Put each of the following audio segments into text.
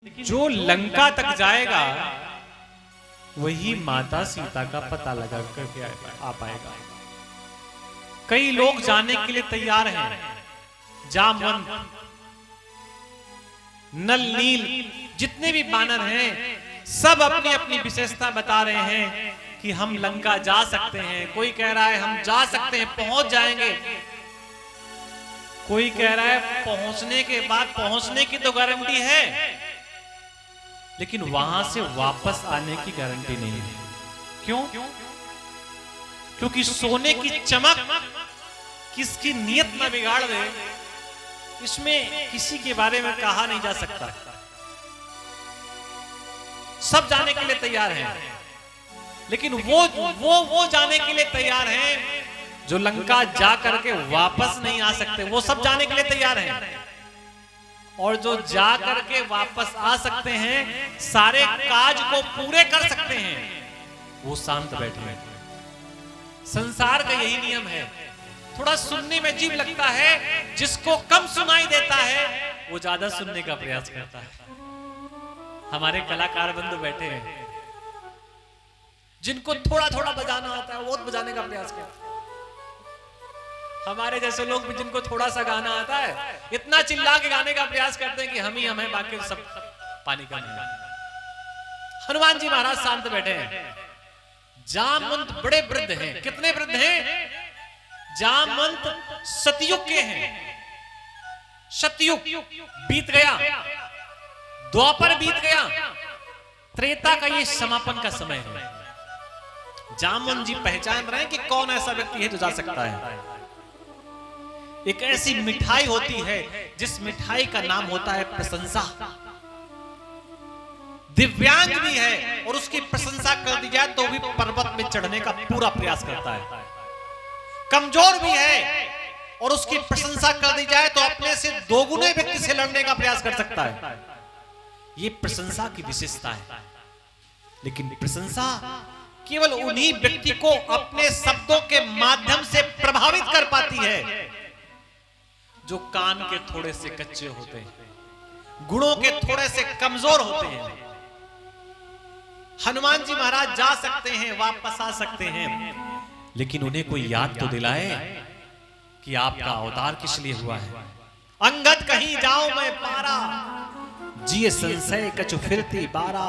जो लंका तक जाएगा वही माता सीता का पता लगा करके आ पाएगा। कई लोग जाने के लिए तैयार हैं। जामवंत, नल, नील, जितने भी बानर हैं सब अपनी अपनी विशेषता बता रहे हैं कि हम लंका जा सकते हैं। कोई कह रहा है हम जा सकते हैं, पहुंच जाएंगे। कोई कह रहा है पहुंचने के बाद, पहुंचने की तो गारंटी है लेकिन वहां से वापस आने की गारंटी नहीं है। क्यों? क्योंकि सोने की चमक किसकी नीयत ना बिगाड़ दे, इसमें किसी के बारे में कहा नहीं जा सकता। सब जाने के लिए तैयार हैं लेकिन वो जाने के लिए तैयार हैं जो लंका जा करके वापस नहीं आ सकते। वो सब जाने के लिए तैयार हैं और जो जा करके वापस आ सकते हैं, सारे काज को पूरे कर सकते हैं, वो शांत बैठे हैं। संसार का यही नियम है। थोड़ा सुनने में अजीब लगता है, जिसको कम सुनाई देता है वो ज्यादा सुनने का प्रयास करता है। हमारे कलाकार बंधु बैठे हैं, जिनको थोड़ा थोड़ा बजाना आता है वो बजाने का प्रयास करते हैं। हमारे जैसे लोग भी जिनको थोड़ा सा गाना आता है, इतना चिल्ला के गाने का प्रयास करते हैं कि हम ही हमें, बाकी सब पानी का नहीं। हनुमान जी महाराज शांत बैठे हैं। जामवंत बड़े वृद्ध हैं। कितने वृद्ध हैं? जामवंत सतयुग के हैं। सतयुग बीत गया, द्वापर बीत गया, त्रेता का ये समापन का समय है। जामवंत जी पहचान रहे हैं कि कौन ऐसा व्यक्ति है जो जा सकता है। एक ऐसी मिठाई होती है जिस मिठाई का नाम होता है प्रशंसा। दिव्यांग भी है और उसकी प्रशंसा कर दी जाए तो भी पर्वत में चढ़ने का पूरा प्रयास करता है। कमजोर भी है और उसकी प्रशंसा कर दी जाए तो अपने से दोगुने व्यक्ति से लड़ने का प्रयास कर सकता है। ये प्रशंसा की विशेषता है। लेकिन प्रशंसा केवल उन्हीं व्यक्ति को अपने शब्दों के माध्यम से प्रभावित कर पाती है जो कान के थोड़े से कच्चे होते हैं, गुणों के थोड़े से कमजोर होते हैं। हनुमान जी महाराज जा सकते हैं, वापस आ सकते हैं, लेकिन उन्हें कोई याद तो दिलाए कि आपका अवतार किस लिए हुआ है। अंगद कहीं जाओ मैं पारा, जिए संशय कछु फिरती बारा,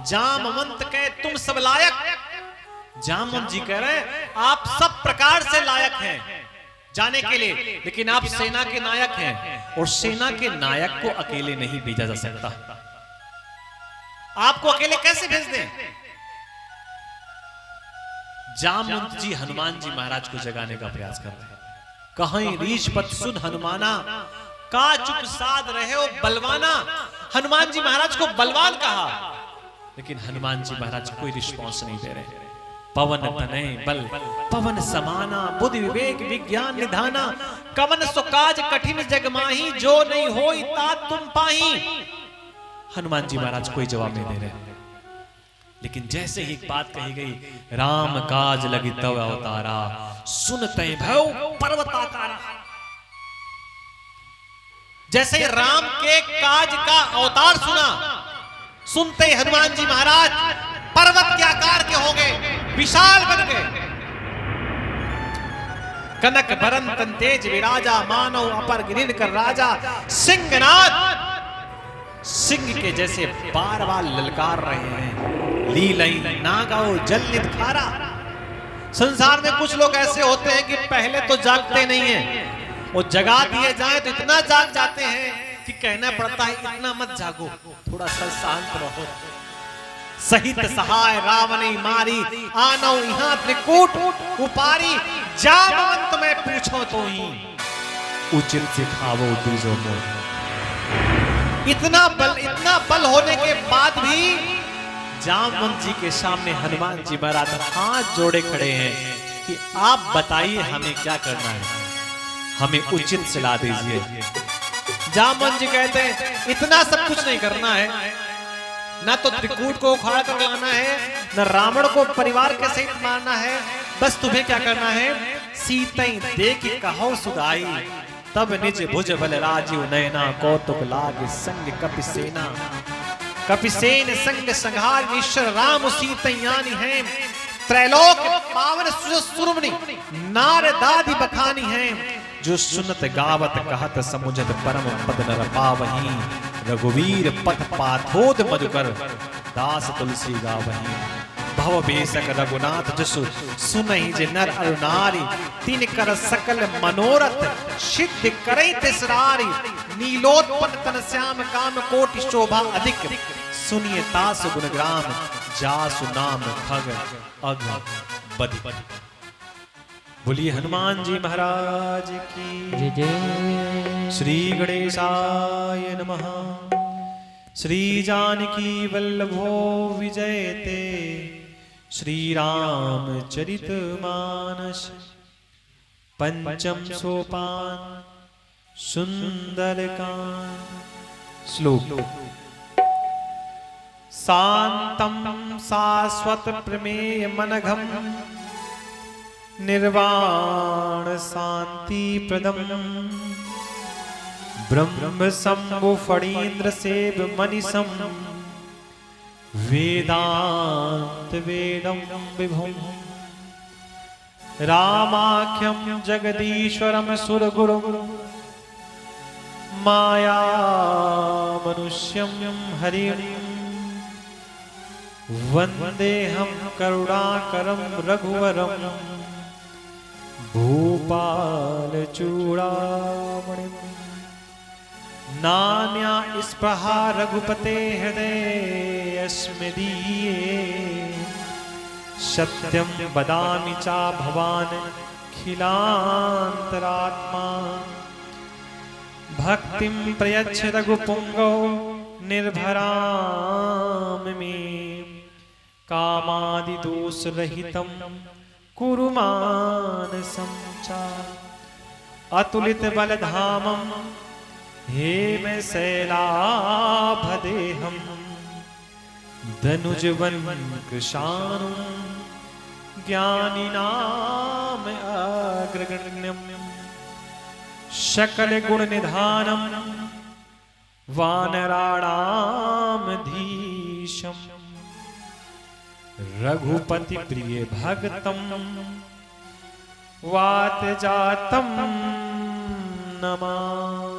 जामवंत कहे तुम सब लायक। जामवंत जी कह रहे हैं आप सब प्रकार से लायक हैं जाने के लिए, लेकिन आप सेना के नायक हैं और सेना के नायक को अकेले नहीं भेजा जा सकता। आपको अकेले कैसे भेज दें? जामवंत जी हनुमान जी महाराज को जगाने का प्रयास करते हैं। कहीं रीछ पत सुन हनुमाना, का चुप साध रहे हो बलवाना। हनुमान जी महाराज को बलवान कहा, लेकिन हनुमान जी महाराज कोई रिस्पॉन्स नहीं दे रहे। पवन तनय बल पवन समाना, बुद्धि विवेक विज्ञान निधाना, कवन सुकाज कठिन जगमाही, जो नहीं होई तात तुम पाही। हनुमान जी महाराज कोई जवाब नहीं दे रहे। लेकिन जैसे ही बात कही गई, राम काज लगी तव अवतारा, सुनते भव पर्वताकारा। जैसे ही राम के काज का अवतार सुना, सुनते ही हनुमान जी महाराज पर्वत के आकार के हो गए, विशाल बन गए। कनक बरन तन तेज विराजा, मानव अपर गिरिन कर राजा। सिंहनाद सिंह के जैसे बार बार ललकार रहे हैं, लीलई नागाओ जल निखारा। संसार में कुछ लोग ऐसे होते हैं कि पहले तो जागते नहीं हैं, वो जगा दिए जाए तो इतना जाग जाते हैं कि कहना पड़ता है इतना मत जागो, थोड़ा सा शांत रहो। सहित सहाय रावण मारी, आनो यहाँ त्रिकूट उपारी। जामवंत में पूछो तो ही उचित सिखावो दूजो मोह। इतना बल होने के बाद भी जामवंत जी के सामने हनुमान जी महाराज हाथ जोड़े खड़े हैं कि आप बताइए हमें क्या करना है, हमें उचित सलाह दीजिए। जामवंत जी कहते हैं इतना सब कुछ नहीं करना है, ना तो त्रिकूट को उखाड़ कर लाना है, न रावण को परिवार के सहित मारना है। बस तुम्हें क्या करना है, सीतई देख कहो सुगाई, तब निज भुज बल राजीव नयना, कौतुक लागे संग कपि सेना। कपिसेन संग संहार ईश्वर राम सीतयानी हैं त्रैलोक पावन सुरमुनि नारदादि बखानी हैं जो सुनत गावत कहत समुझत परम पद नर पावही रघुवीर पथ पाथोद मधुकर दास तुलसी गावही भव बेसक रघुनाथ जसु सुनहि जे नर अरु नारी तीन कर सकल मनोरथ सिद्ध करई तिसरारी नीलोत्पन्न तन श्याम काम कोटि शोभा अधिक सुनिए तासु गुणग्राम जासु नाम खग अग बदि। बोलिए हनुमान जी महाराज की जय जय। श्री गणेशाय नमः। श्री जानकी वल्लभो विजयते श्री रामचरित मानस पंचम सोपान सुंदरकांड। श्लोक शांतम शाश्वत प्रमेय मनघम निर्वाण शांति प्रदम ब्रह्म शंभु फणीन्द्र सेव मनीषम वेदांत वेदम विभुम रामाख्यम जगदीश्वरम सुरगुरु माया मनुष्यम हरिम वंदेहम करुणाकरम रघुवरम भूपाल चूड़ामणि नान्या स्पृहा रघुपते हृदय स्मदीये सत्यम वदामि चा भवान खिलांतरात्मा भक्तिम प्रयच्छ रघुपुंगो निर्भराम मे कामादि दोष रहितम कुरु मानसं च अतुलित बलधामम हे मैं शैलाभदेहम धनुजवन कृशानुम ज्ञानिनाम अग्रगण्यम सकल गुण निधानम वानराणाम धीशम रघुपति प्रिय भगतम वात जातम नमामि।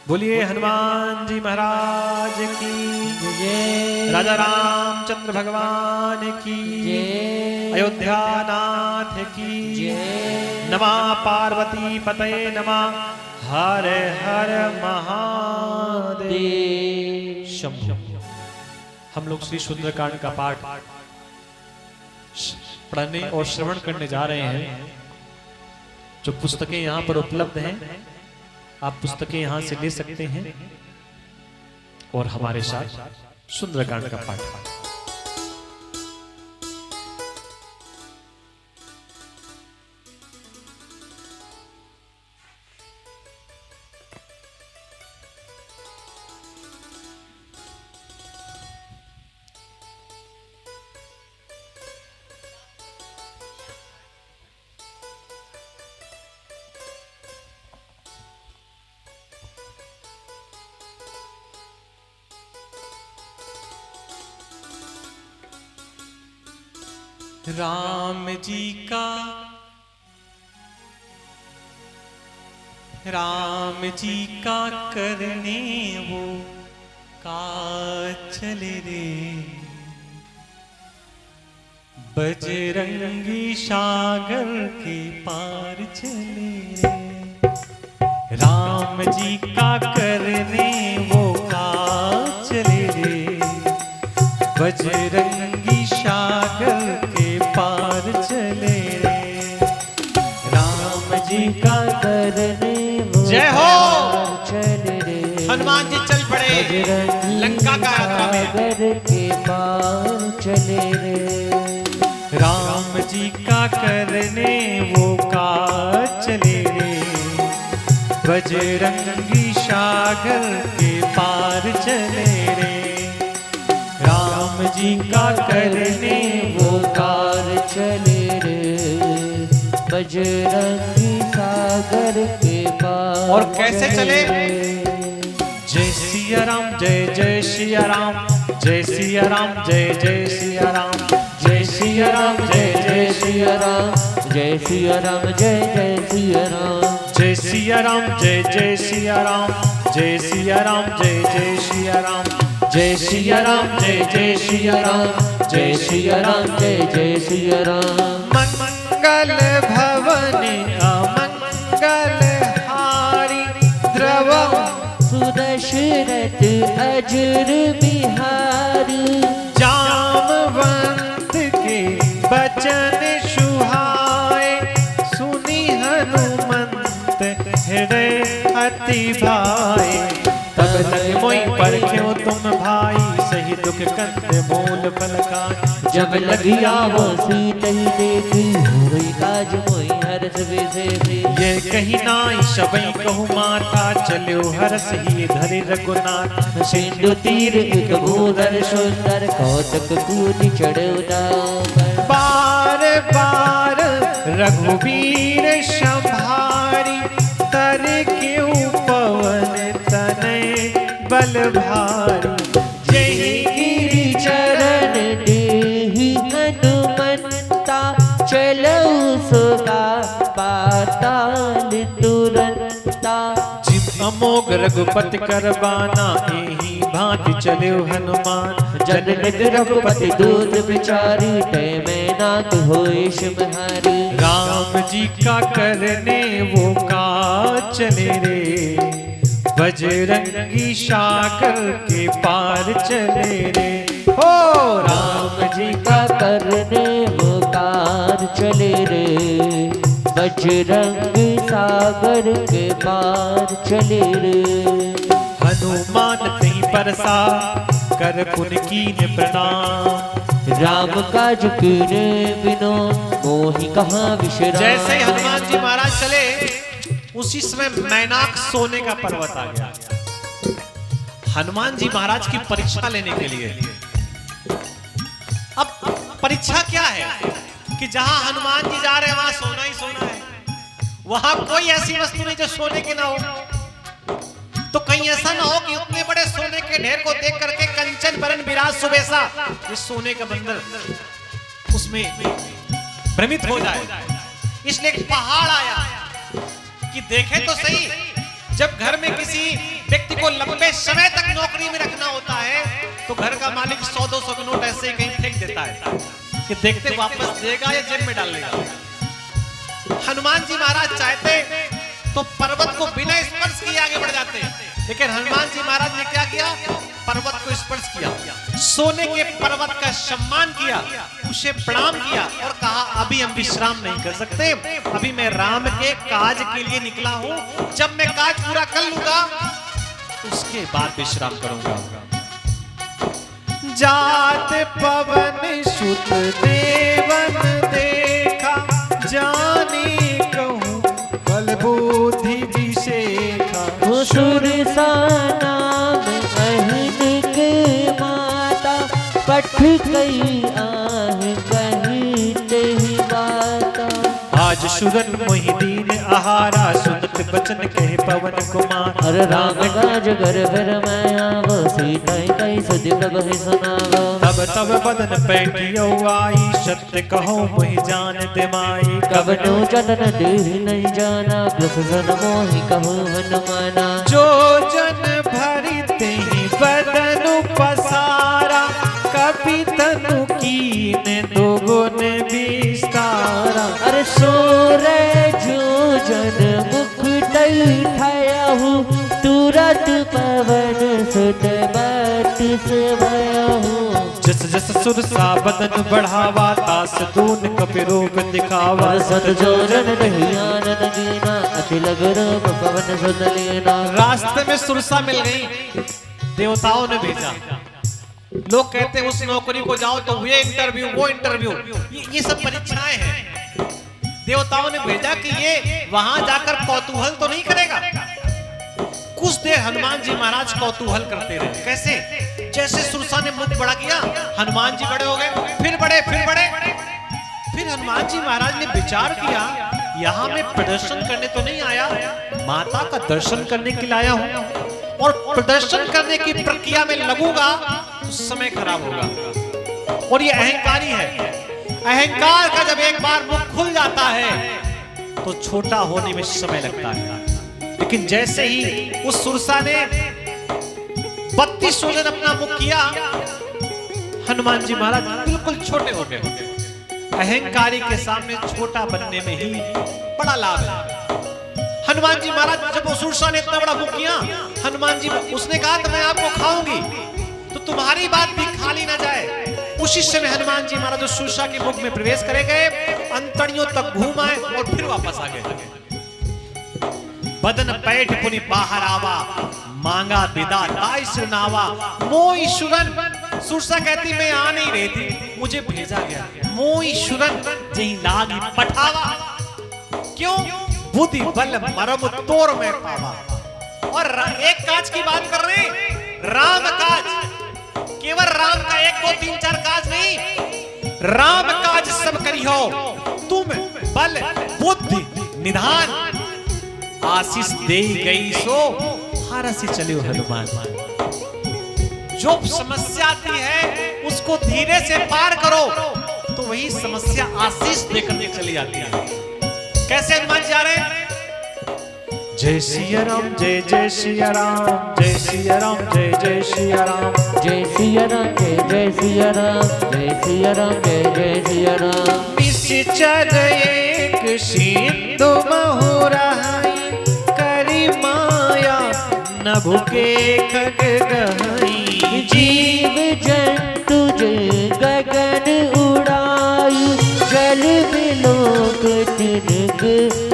बोलिए हनुमान जी महाराज की जय। राजा रामचंद्र भगवान की जय। अयोध्या नाथ की जय। नमः पार्वती पतये नमः। हर हर महादेव शंभो। हम लोग श्री सुंदरकांड का पाठ पढ़ने और श्रवण करने जा रहे हैं। जो पुस्तकें यहाँ पर उपलब्ध हैं आप पुस्तकें यहाँ से ले सकते हैं और हमारे साथ सुंदरकांड का पाठ पाठ। राम जी का करने वो का चले रे बजरंगी सागर के पार चले रे। राम जी का करने वो का चले रे बजरंगी सागर के पार चले रे। राम जी का करने वो जय हो। चले रे हनुमान जी चल पड़े लंका का यात्रा में। के पार चले रे। राम जी का करने वो का चले रे बजरंगी सागर के पार चले रे। राम जी का करने वो कार चले रे बजरंगी सागर के पार। और कैसे चले? रे। जय सिया सिया राम, जय जय सिया राम, जय सिया राम, जय जय सिया राम, जय सिया राम, जय जय सिया राम, जय सिया राम, जय जय सिया राम, जय सिया राम, जय जय सिया राम, जय सिया राम, जय जय सिया राम, जय सिया राम, जय जय सिया राम, जय सिया राम, जय जय सिया राम। मंगल भवन अमंगल हारी द्रवम सुदशरथ अजर बिहारी, जामवंत के बचन सुहाए, सुनी हनुमंत हृदय अति भाए। तब तक मोई पर क्यों तुम भाई, सही दुख कंद मूल फल खाए। जब लगिया वो सीत ही देखी, हुई काज मोई हर्ष विशेषी। ये कही नाई सबई कहूँ माता, चलो हरस ही धरि रघुनाथ। सिंधु तीर एक भूधर सुंदर, कौतक कूद चढ़ उदार। बार बार रघुवीर संभारी, तर क्यों पवन तनय बल भारी। जय गिरि चरण देहि हनुमंता, चलो सुगा पाताल तुरंता। जिम अमोघ रघुपति करबाना, एहि भांति चलो हनुमान। जनक रघुपति दूत बिचारी, तय में नाथ होय सिमहारी। राम जी का करने वो का चले रे, बजरंगी सागर के पार चले रे। हो राम जी का करने वो कार चले रे, बजरंग सागर के पार चले रे। हनुमान कहीं परसा, कर पुन कीन प्रणाम। राम काज कीने बिनो, मोहि कहाँ विश्राम। जैसे हनुमान जी महाराज चले, उसी समय मैनाक सोने का पर्वत आ गया। हनुमान जी महाराज की परीक्षा लेने के लिए। अब परीक्षा क्या है कि जहां हनुमान जी जा रहे हैं वहां सोना ही सोना है, वहां कोई ऐसी वस्तु नहीं जो सोने की ना हो। तो कहीं ऐसा ना हो कि उतने बड़े सोने के ढेर को देख करके कंचन बरन विराज सुबेसा, ये सोने का बंदर उसमें भ्रमित हो जाए। इसलिए एक पहाड़ आया कि देखे तो सही, जब घर में किसी व्यक्ति को लंबे समय तक नौकरी में रखना होता है, तो घर का मालिक 100-200 के नोट ऐसे ही कहीं फेंक देता है कि देखते वापस देगा या जेब में डाल देगा। हनुमान जी महाराज चाहते तो पर्वत को बिना स्पर्श किए आगे बढ़ जाते, लेकिन हनुमान जी महाराज ने क्या किया, पर्वत को स्पर्श किया, सोने के पर्वत का सम्मान किया, उसे प्रणाम किया और कहा अभी हम विश्राम नहीं कर सकते, अभी मैं राम के काज के लिए निकला हूं, जब मैं काज पूरा कर लूंगा उसके बाद विश्राम करूंगा। जात पवन सुत देवन देखा, जाने कहूं बल बुद्धि विशेखा। सुरसा नाम अहिन के माता, पठ कई आह कही तेहि बाता। आज सुरन मोहिदीन आहारा, सुनत बचन कहे पवन कुमार। अरे राम काज कर फिर मैं आवो, सीता कई सुधि प्रभु सुनावो। तब तब बदन पैठियो आई, सत्य कहो मोहि जान दिमाई। कब नो चतन देहि नहीं जाना, ग्रस सन मोहि कहो हनुमाना। जो जन भरी तेहि बदन पसारा, कपि तनु कीने दोगुन विस्तारा। अरे सोरे जो जन मुख तई ठायाहु, तुरत पवन सुत बात सेवाहु। जस जस सुरसा बदन बढ़ावा, तास दून कपि रूप दिखावा। सत जो जन नहीं आनन दीना, अति लग रूप पवन सुत लीना। रास्ते में सुरसा मिल गई, देवताओं ने भेजा। लोग कहते हैं उस नौकरी को जाओ तो ये इंटरव्यू वो इंटरव्यू, ये सब परीक्षाएं हैं। देवताओं ने भेजा कि ये वहां जाकर कौतूहल तो नहीं करेगा। कुछ देर हनुमान जी महाराज कौतूहल करते रहे। कैसे? जैसे सुरसा ने मुख बड़ा किया, हनुमान जी बड़े हो गए, फिर बड़े फिर बड़े। फिर हनुमान जी महाराज ने विचार किया, यहाँ मैं प्रदर्शन करने तो नहीं आया, माता का दर्शन करने के लिए आया हूं। और प्रदर्शन करने की प्रक्रिया में लगूंगा तो समय खराब होगा। और ये अहंकारी है। अहंकार का जब एक बार मुख खुल जाता है तो छोटा होने में समय लगता है। लेकिन जैसे ही उस सुरसा ने 32 योजन अपना मुख किया, हनुमान जी महाराज बिल्कुल छोटे हो गए। अहंकारी के सामने छोटा बनने में ही बड़ा लाभ है। हनुमान जी महाराज जब सुरसा ने इतना बड़ा मुख किया, हनुमान जी उसने कहा तो मैं आपको खाऊंगी, तो तुम्हारी बात भी खाली ना जाए। उसी समय हनुमान जी महाराज उस सुरसा के मुख में प्रवेश करे गए, अंतड़ियों तक घूम आए और फिर वापस आ गए। बदन पैठ पुनि बाहर आवा, मांगा विदा ताई सुनावा, मोई शुरन। सुरसा कहती मैं आ नहीं रही थी, मुझे भेजा गया। मोई शुरन जही लागी पठावा, क्यों? बुद्धि बल मरम तोर में पावा। और एक काज की बात कर रहे हैं, राम काज, केवल राम का 1 2 3 4 काज नहीं, राम काज सब करी हो तुम, बल बुद्धि निधान आशीष दे गई सो हारसी चले हनुमान। जो समस्या आती है उसको धीरे से पार करो तो वही समस्या आशीष देकर के चली जाती है। कैसे हनुमान जा रहे हैं? जय सिया राम जय जय सिया राम, जय सिया राम जय जय सिया राम, जय सिया राम जय जय सिया राम, जय सिया राम जय जय सिया राम। निश्चर एक सिंधु महुराई, करी माया नभु के खग गहई। जीव जंतु गगन उड़ाई, जल बिलोक तिनक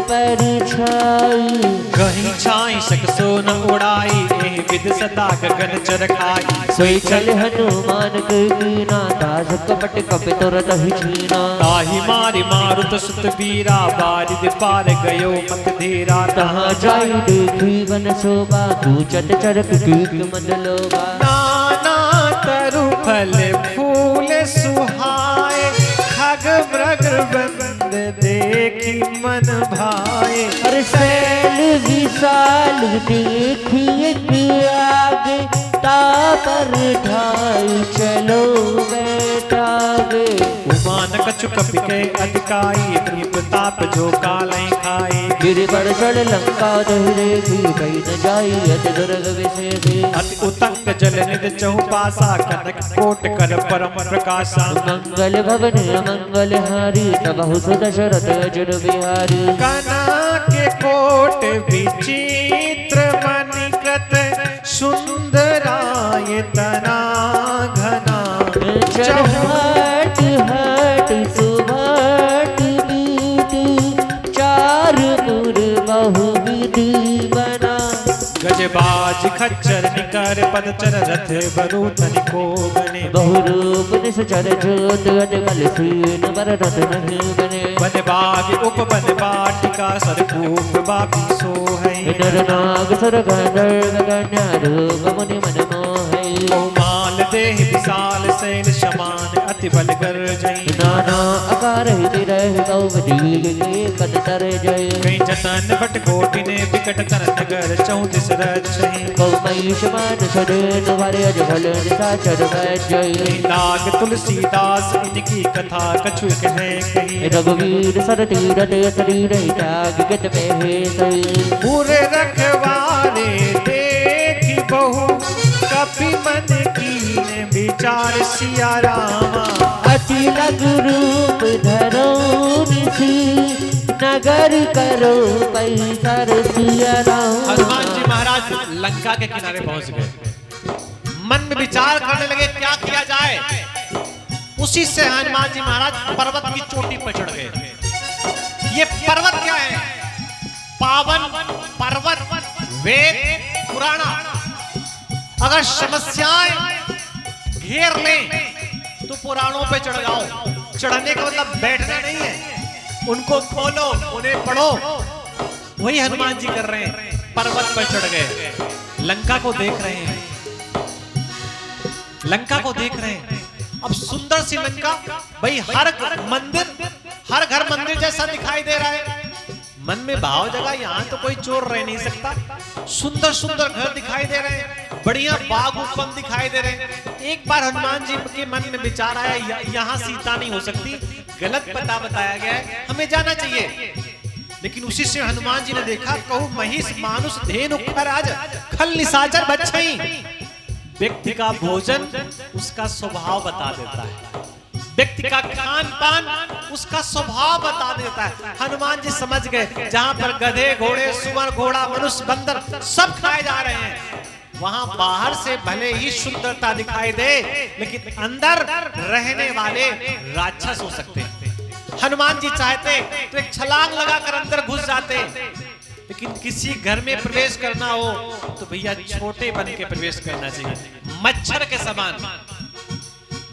पर छाई। कहीं छाई सकसो न उड़ाई, एह विद सदा गगन चरखाई। सोई चल हनुमान के कीना, दास कपट कपि तुरत ही छीना। ताहि मारि मारुत सुत वीरा, बारिद पार गयो मत धीरा। तहाँ जाई देखी वन शोभा, कूचत चरक कीक मन लोभा। नाना तरु फल फूल सुहाए, खग मृग बंद देखी मन भाए। हर सैल विशाल देखिए आगे, तापर ढाई चलो बैठागे। उमान कछु कपि के अधिकाई, प्रताप जो कालय खाए। गिर पर चढ़ लंका दहरे भी, कहीं न जाई अति दुर्ग विशेषी। अति उतंक जल निध चहुपासा, कनक कोट कर परम प्रकाशा। मंगल भवन मंगल हारी, तबहु सुदशरथ अजुर बिहारी। कना के कोट विचित्र मणिकृत, सुंदराय तना घना। चढ़ाट हट सुभाट बीती, चार पुर बहुविधि बना। गजबाज खच्चर निकर पदचर, रथ बरूथन को बने। बहुरूप निश्चर जोत, अजगल सीन बर रथ नहीं बने। वन बाग उप वन बाटिका, सरकूप बापी सो है। नर नाग सर गंधर्व कन्या, रूप मुनि मन मोहै। माल देह विशाल सैन, समान अति बल गर्जई। नाना आकार हिति रह कौवदी के कद तर जय। कहीं जतन भट कोटि ने विकट कर नगर, 34 रचई। कौमैष मान सदेन भरे अजभल निशाचर जय। नाग तुलसीदास इनकी कथा कछु कहे कही। रघुवीर सर तीरथ शरीर त्याग गत में है सही। पूरे रखवारे देखी बहु, कपि मन कीने विचार सिया रामा। अति लघु रूप धरो निसी, नगर करो पैसर सिया राम। हनुमान जी महाराज लंका के किनारे पहुंच गए। मन में विचार करने लगे क्या किया जाए। उसी से हनुमान जी महाराज पर्वत की चोटी पर चढ़ गए। ये पर्वत क्या है? पावन पर्वत, वेद पुराना। अगर समस्याएं घेर लें तो पुराणों पे चढ़ जाओ। चढ़ने का मतलब बैठना नहीं है, उनको खोलो, उन्हें पढ़ो। वही हनुमान जी कर रहे हैं, पर्वत पर चढ़ गए, लंका को देख रहे हैं, लंका को देख रहे हैं। अब सुंदर सी लंका, भाई हर घर मंदिर जैसा दिखाई दे रहा है। मन में भाव जगा, यहाँ तो कोई चोर रह नहीं सकता। सुंदर सुंदर घर दिखाई दे रहे हैं, बढ़िया बाग उपवन दिखाई दे रहे हैं। एक बार हनुमान जी के मन में विचार आया, यहाँ सीता नहीं हो सकती, गलत पता बताया गया है, हमें जाना चाहिए। लेकिन उसी से हनुमान जी ने देखा, कहूँ महिष मानुष धेनु खराज खल निशाचर बच्छई। व्यक्ति का भोजन उसका स्वभाव बता देता है, व्यक्ति का खान पान उसका स्वभाव बता देता है। हनुमान जी समझ गए, जहां पर गधे घोड़े सुअर घोड़ा मनुष्य बंदर सब खाए जा रहे हैं, वहां बाहर से भले ही सुंदरता दिखाई दे, लेकिन अंदर रहने वाले राक्षस हो सकते हैं। हनुमान जी चाहते तो एक छलांग लगाकर अंदर घुस जाते, लेकिन किसी घर में प्रवेश करना हो तो भैया छोटे बन के प्रवेश करना चाहिए, मच्छर के समान।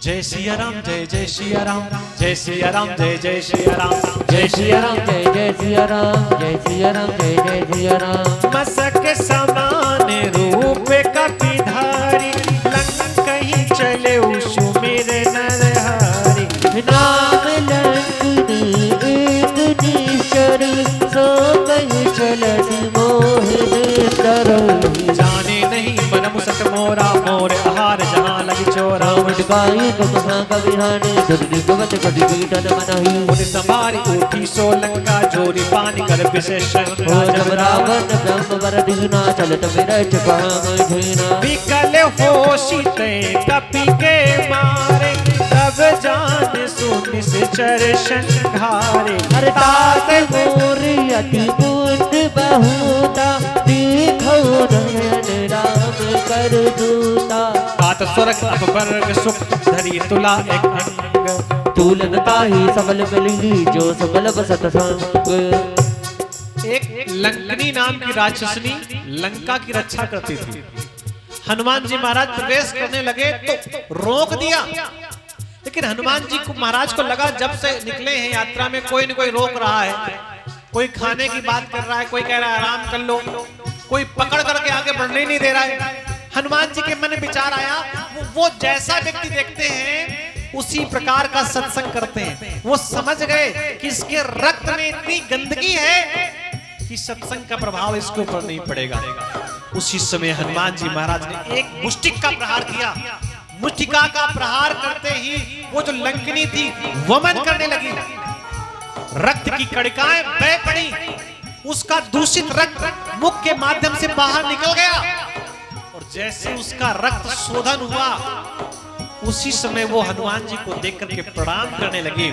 जय सिया राम जय जय सिया राम, जय सिया राम जय जय सिया राम, जय सिया राम जय जय सिया राम, जय सिया राम जय जय सिया राम। मसक समान रूप कपिधारी, लंक ही चले सुमिर नरहरि। नाम लंकनी एक निश्चर, सो कहीं चलत मोहिनी तरहि। जाने नहीं मन मुसक मोरा, मोर आहार जहाँ लगी चोरा। मटकाई तो कहाँ कबिहाने, दुर्नि गवत कटी कीटन मनहि। उन संभारी उठी सोलंका, जोरी पानी कर विशेष। हो जब रावण ब्रह्म वर दीना, चलत विरच कहाँ धीना। विकल होशिते कपि के मारे, तब जान सुनिस चर्शन घारे। हर तात मोर अति पुण्य बहुता, देखो नयन राम कर दूता। तात स्वर्ग अपवर्ग सुख, धरी तुला एक अंग। तुलन ताहि सबल मिली, जो सबल बसत संग। एक लंकनी नाम की राक्षसनी लंका की रक्षा करती थी। हनुमान जी महाराज प्रवेश करने लगे तो रोक दिया, लेकिन हनुमान जी को महाराज को लगा जब से निकले हैं यात्रा में कोई न कोई रोक रहा है, कोई खाने की बात कर रहा है, कोई कह रहा है आराम कर लो, कोई पकड़ करके आगे बढ़ने नहीं दे रहा है। हनुमान जी के मन में विचार आया, वो जैसा व्यक्ति देखते हैं उसी प्रकार का सत्संग करते हैं। वो समझ गए कि इसके रक्त में इतनी गंदगी है कि सत्संग का प्रभाव इसके ऊपर नहीं पड़ेगा। उसी समय हनुमान जी महाराज ने एक मुष्टिक का प्रहार किया। मुष्टिका का प्रहार करते ही वो जो लंकनी थी वमन करने लगी, रक्त की कणिकाएं बह पड़ी, उसका दूषित रक्त मुख के माध्यम से बाहर निकल गया, और जैसे उसका रक्त शोधन हुआ उसी समय वो हनुमान जी को देख करके प्रणाम करने लगी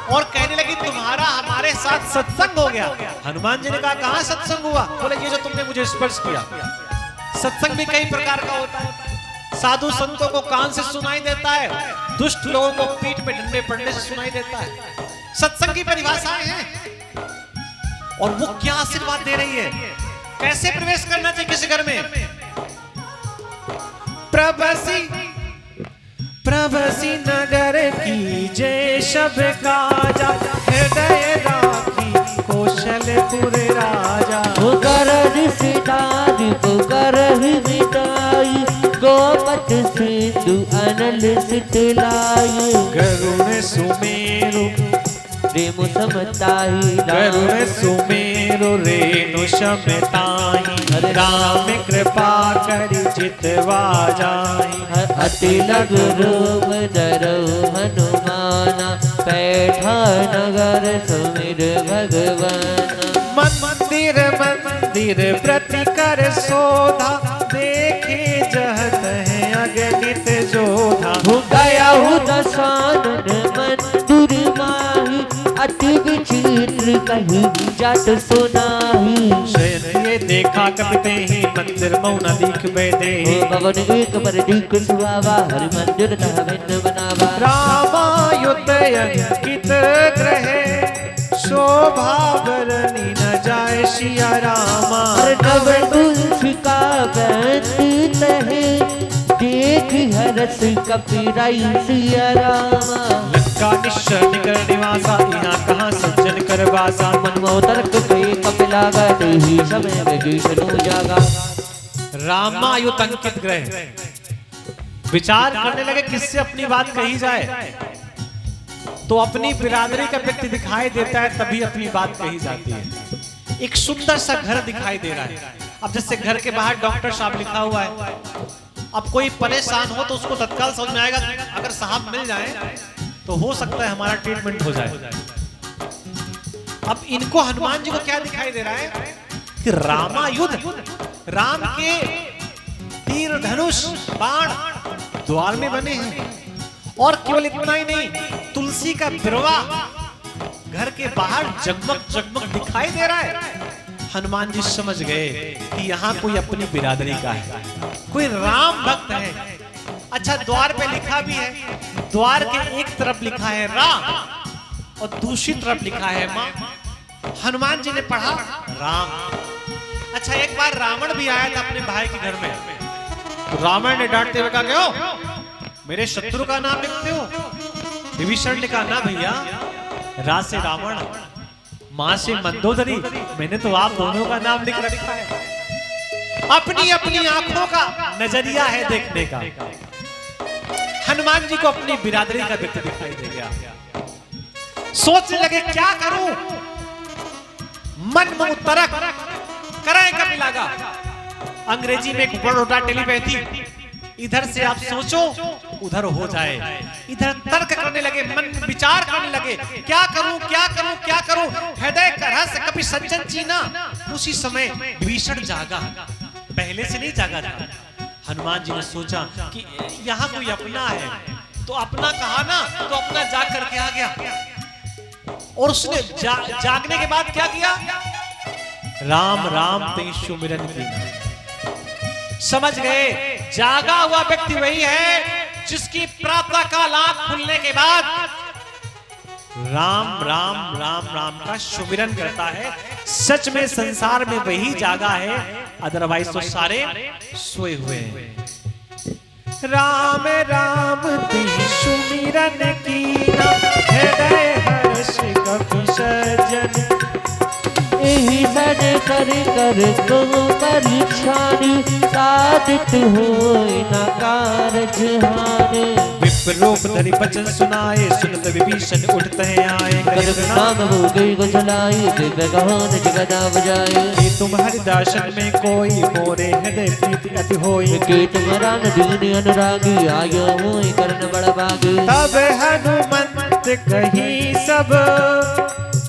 और कहने लगी तुम्हारा हमारे साथ सत्संग हो गया। हनुमान जी ने कहा कहां सत्संग हुआ? बोले ये जो तुमने मुझे स्पर्श किया। सत्संग भी कई प्रकार का होता है, साधु संतों को कान से सुनाई देता है, दुष्ट लोगों को पीठ पे डंडे पड़ने से सुनाई देता है। सत्संग की परिभाषाएं हैं और वो क्या आशीर्वाद दे रही है, कैसे प्रवेश करना चाहिए किसी घर में। प्रभसी नगर की जय शब काजा, हृदय राखी कौशलपुर राजा। पुकारहि सितारि पुकारहि मिटाई, गोपत सिंधु अनल सितलाई। गरुण सुमेरु रेमु समताहि, गरुण सुमेरु रेणु शमताहि। राम कृपा करि जितवा जाहि। अति लघु रूप धरौ हनुमाना, पैठा नगर सुमिर भगवान। मंदिर मंदिर प्रति कर शोधा, देखे जहत है अगणित जोधा। गया दशानन मंदिर माही, अति विचित्र कहीं जात सुनाही। शयन ये देखा कपिते ही, मंदिर मौन दीख बैठे। भवन एक पर दीख सुहावा, हरि मंदिर तह भिन्न बनावा। रामायुध अंकित ग्रहे, शोभा बरनी न जाए सिया रामा। नव तुलसी का बंद तहे, देख हरस कपिराई सिया रामा। लंका निश्चर निकर निवासा, यहाँ कहाँ सज्जन कर वासा। मनमो तर्क गए कपिलागा, ही समय में विष्णु जागा। रामायुध अंकित ग्रह, विचार करने लगे किससे अपनी बात कही जाए। तो अपनी बिरादरी का व्यक्ति दिखाई देता है तभी अपनी बात कही जाती है। एक सुंदर सा घर दिखाई दे रहा है, अब जैसे घर के बाहर डॉक्टर साहब लिखा हुआ है, अब कोई परेशान हो तो उसको तत्काल समझ में आएगा अगर साहब मिल जाए तो हो सकता है हमारा ट्रीटमेंट हो जाए। अब इनको हनुमान जी को क्या दिखाई दे रहा है कि रामायुध, राम के तीर धनुष बाण द्वार में बने हैं, और केवल इतना ही नहीं, तुलसी का बिरवा घर के बाहर जगमग जगमग दिखाई दे रहा है। हनुमान जी समझ गए कि यहाँ कोई अपनी बिरादरी का है, कोई राम भक्त है। अच्छा, द्वार पे लिखा भी है, द्वार के एक तरफ लिखा है राम और दूसरी तरफ लिखा है मां। हनुमान जी ने पढ़ा राम। अच्छा, एक बार रावण भी आया था अपने भाई के घर में, तो रावण ने डांटते हुए कहा, क्यों मेरे शत्रु का नाम लिखते हो? विभीषण ने कहा, ना भैया, रा से रावण, मां से मंदोदरी, मैंने तो आप दोनों का नाम लिख रखा है। अपनी अपनी आंखों का नजरिया है देखने का। हनुमान जी को अपनी बिरादरी का व्यक्ति दिखाई दे गया। सोचने लगे क्या करूं, मन में तरक कराए कभी लगा। अंग्रेजी में एक वर्ड होता है टेलीपैथी, इधर से आप सोचो उधर हो जाए, इधर तर्क करने लगे, मन में विचार करने लगे, क्या करूं क्या करूं क्या करूं, हृदय करह से कभी सज्जन चीना। उसी समय विभीषण जागा, पहले से नहीं जागा था। हनुमान जी ने सोचा कि यहाँ कोई अपना है, तो अपना कहा ना, तो अपना जाग करके आ गया। और उसने जागने के बाद क्या किया, राम राम तें सुमिरन की। समझ गए जागा हुआ व्यक्ति वही है जिसकी प्रातः काल आंख खुलने के बाद राम राम राम राम का सुमिरन करता है। सच में संसार में वही जागा है, अदरवाइज तो सारे सोए हुए हैं। राम राम तें सुमिरन कीना, हृदय हर्ष कपि सज्जन। एहि सन कर कर को परिछानी, साधित होय न कारज हानि। विप्रूप धरि बचन सुनाए, सुनत विभीषण उठते आए। नाम वो गई को चलाई, दिव्य कहो न जगदा बजाए। कि तुम्हारे दर्शन में कोई मोरे हृदय प्रीति अति होई। कि तुम्हारा न दीन अनुरागी, आयो होय कर्ण बड़ भागी। तब हनुमंत कही सब,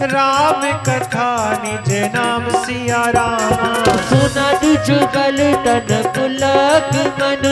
राम कथा निज नाम सिया रामा। सुनत जुगल तन पुलक मन,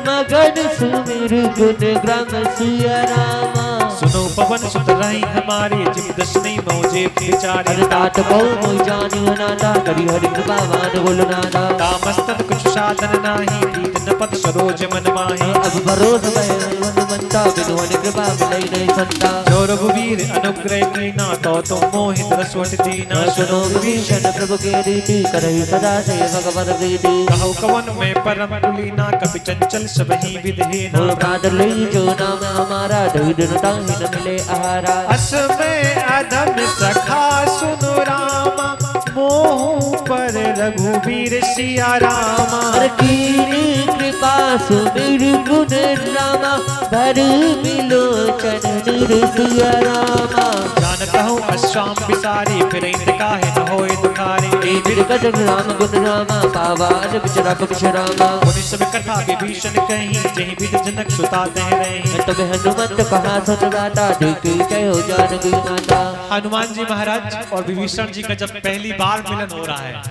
मगन सुमिर गुण ग्राम सिया रामा। सुनो पवन सुत रही हमारे, जिम दसनी मौजे विचारे। हर तात बहु मोहि जानि अनाथा, करि हरि कृपा वान बोल नाथा। तामस्तन कुछ साधन नाही, प्रीत न पद सरोज मन माही। अब भरोस भय हनुमंता, बिनु हरि कृपा मिलई नहीं संता। जो रघुवीर अनुग्रह कीना, तो तुम मोहित रसवट दीना। सुनो विभीषण प्रभु के रीति, करहि सदा सेवक वर प्रीति। कहो कवन में परम कुलीना, कपि चंचल सबहि विधहीना। हो प्रात लई जो नाम हमारा, दहिदन ताहि न मिले आहारा। अस में अधम सखा सुनु रामा, मोह पर रघुवीर सिया रामा। हर कीनी कृपा सुमिर गुण रामा, भर मिलोचन निर सिया रामा। जानत हूँ अश्वाम बिसारी, फिर काहे न होए दुखारी। बिरकत राम गुण रामा, पावान बिचरा कुछ रामा। मुनि सब कथा विभीषण कही, जहि विधि जनक सुता तह रही। तब हनुमंत कहा सुत दाता, देखी जय हो जानकी माता। हनुमान जी महाराज और विभीषण जी का जब पहली बार मिलन हो रहा है,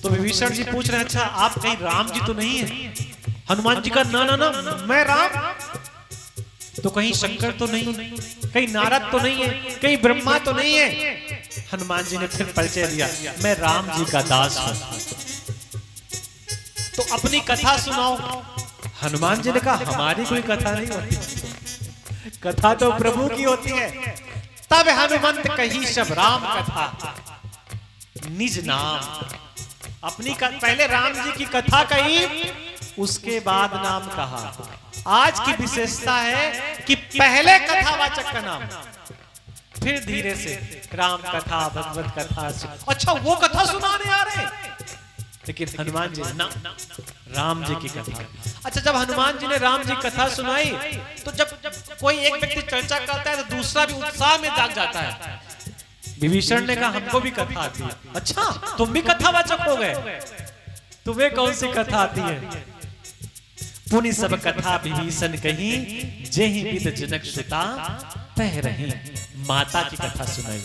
तो विभीषण जी पूछ रहे हैं, अच्छा आप कहीं राम जी तो नहीं है? हनुमान जी का ना ना ना, मैं राम तो कहीं शंकर तो नहीं, कहीं नारद तो नहीं है, कहीं ब्रह्मा तो नहीं है। हनुमान जी ने फिर परिचय दिया, मैं राम जी का दास हूं। तो अपनी कथा सुनाओ। हनुमान जी ने कहा, हमारी कोई कथा नहीं होती, कथा तो प्रभु की होती है। तब हनुमंत कही सब राम कथा, निज नाम। अपनी पहले राम जी की कथा कही, उसके बाद नाम कहा। आज की विशेषता है कि पहले कथावाचक का नाम, फिर धीरे से राम कथा भगवत कथा। अच्छा वो कथा सुनाने आ रहे, लेकिन हनुमान जी ना, राम जी की कथा। अच्छा जब हनुमान जी ने राम जी कथा सुनाई, तो जब कोई एक व्यक्ति चर्चा करता है तो दूसरा भी उत्साह में जाग जाता है। विभीषण ने कहा हमको भी कथा आती है। अच्छा तुम भी कथावाचक हो गए, तुम्हें कौन सी कथा आती है? पुनि सब कथा विभीषण कही, जेहि विद जनक सुता पह रही। माता की कथा सुनाई।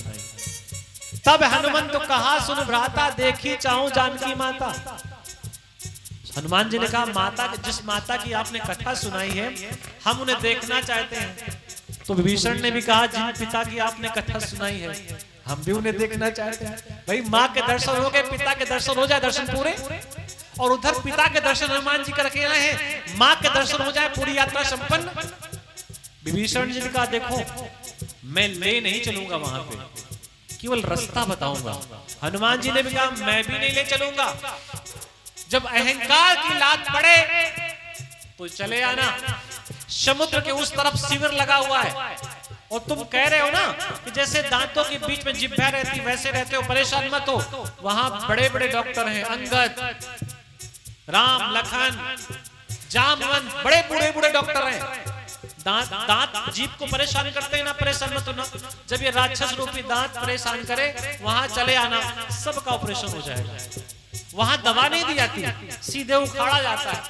तब हनुमान तो कहा सुन भ्राता, देखी चाहूं जानकी माता। हनुमान जी ने कहा माता, जिस माता की आपने कथा सुनाई है हम उन्हें देखना चाहते हैं। तो विभीषण ने भी कहा जिन पिता की आपने कथा सुनाई है हम भी उन्हें देखना चाहते हैं। भाई माँ के दर्शन हो गए, पिता के दर्शन हो जाए, दर्शन पूरे। और उधर पिता के दर्शन हनुमान जी करके आए हैं, माँ के दर्शन हो जाए, पूरी यात्रा संपन्न। विभीषण जी ने कहा देखो मैं ले नहीं चलूंगा वहां पे, केवल रास्ता बताऊंगा। हनुमान जी ने भी कहा मैं भी नहीं ले चलूंगा। जब अहंकार की लात पड़े तो चले आना। समुद्र के उस तरफ शिविर लगा हुआ है और तुम कह रहे हो ना कि जैसे दांतों के बीच में जिह्वा रहती वैसे रहते हो, परेशान मत हो। वहां बड़े बड़े डॉक्टर हैं, अंगद, राम, लखन, जामवंत, बड़े बूढ़े बूढ़े डॉक्टर हैं। दांत जीभ को परेशान करते हैं ना, परेशान मत होना। जब ये राक्षस रूपी दांत परेशान करे वहां चले आना, सबका ऑपरेशन हो जाएगा। वहां दवा नहीं दी जाती, सीधे उखाड़ा जाता है।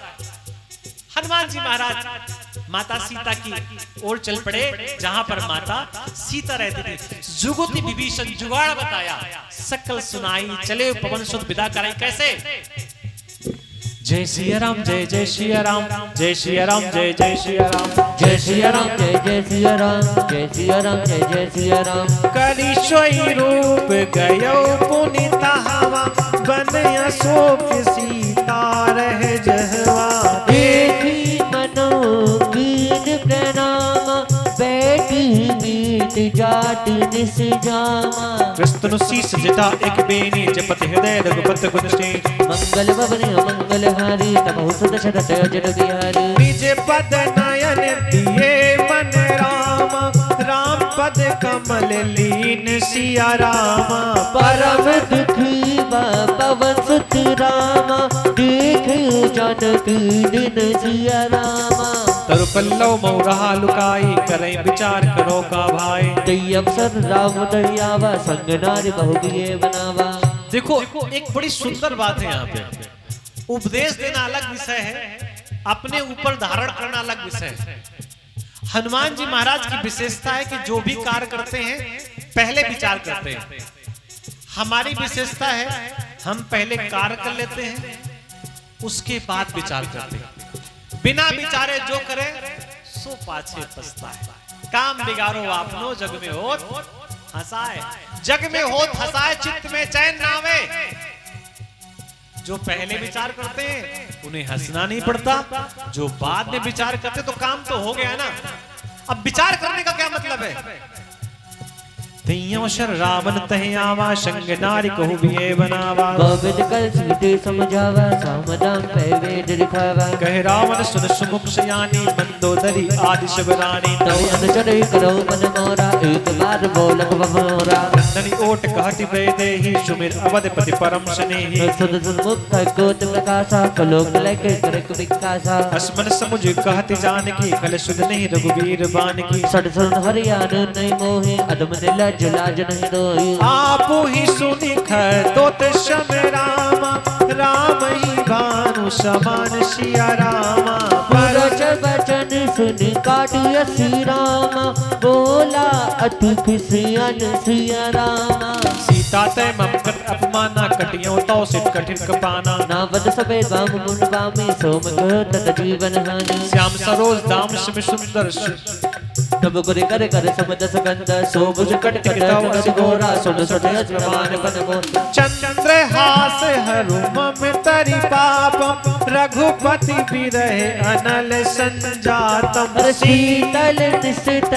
हनुमान जी महाराज माता सीता की ओर चल पड़े, जहां पर माता सीता रहती थी। जुगुति विभीषण जुगाड़ बताया, सकल सुनाई, चले पवन सुत विदा कराई। कैसे? जय सिया राम, जय जय सिया राम, जय सिया राम, जय जय सिया राम, जय सिया राम, जय जय सिया राम, जय सिया राम, जय जय सिया राम। कली सोई रूप गयो पुनीता हवा, बन अशोक सीता रह जहवा। देखी मनोकीन प्रणाम, बैठी मीत जाट निस जामा। कृष्ण शीस जिता एक बेनी, जपत हृदय रघुपत गुण श्री। मंगल भवन मंगल हारी, तमहु सुत शरत अजर बिहारी। निज पद नयन दिए मन रामा, राम पद कमल लीन सिया रामा। परम दुखी पवन सुत रामा, देखे जानकी दिन सिया रामा। तरु पल्लव मौरहा लुकाई, करें विचार करो का भाई। दई अवसर राम दयावा, संग नारी बहु किए बनावा। देखो एक बड़ी सुंदर बात है यहाँ पे। उपदेश देना अलग विषय है, अपने ऊपर धारण करना अलग विषय है। हनुमान जी महाराज की विशेषता है कि जो भी कार्य करते हैं पहले विचार करते हैं। हमारी विशेषता है हम पहले कार्य कर लेते हैं, उसके बाद विचार करते हैं। बिना विचारे जो करे सो पाछे पछताए। काम बिगाड़ो आपनो, जग में होत हंसाए। जग में होत हंसाए, चित्त में चैन ना आवे। जो पहले विचार करते हैं उन्हें हंसना नहीं पड़ता, जो बाद में विचार करते तो काम तो हो गया ना। अब विचार करने का क्या मतलब है? तियवशर रावण तह आवा, संग नारी कहु बिये बनावा। गोविंद कल सीते समझावा, सामदान पै वेद दिखावा। कह रावण सुन सुमुख सयानी, मंदोदरी आदि शिवरानी। तौ अनुचर करो मन मोरा, एक बार बोलक बमोरा। नंदनी ओट कहति वैदेही, सुमिर अवधपति परम स्नेही। सुध सुमुख कोट प्रकाशा, कलोक लैके करक विकासा। असमन समुझ कहति जानकी, कल सुध नहीं रघुवीर बानकी। सट सुन हरियाण नहीं मोहे, अदम दिला जलाज नहीं रोई। आपो ही सुनि खतोत शम रामा, राम ही भानु समान सिया रामा। पुरच बचन सुन काटिय श्री रामा, बोला अति फिसियन सिया रामा। सीता तय ममकत अपमाना, कटियों तो सिट कठिन कपाना। नावद सबे बाम गुण बामी, सोम कह तत जीवन हानि। श्याम सरोज दाम सिम सुंदर, तब गुर कर कर समद सकंद, सोबुज कट कट नर गोरा। सुन सुन अजमान बन मोर, चंद्र हास हरु मम तरि पापम। रघुपति बिरहे अनल संजातम। शीतल निशित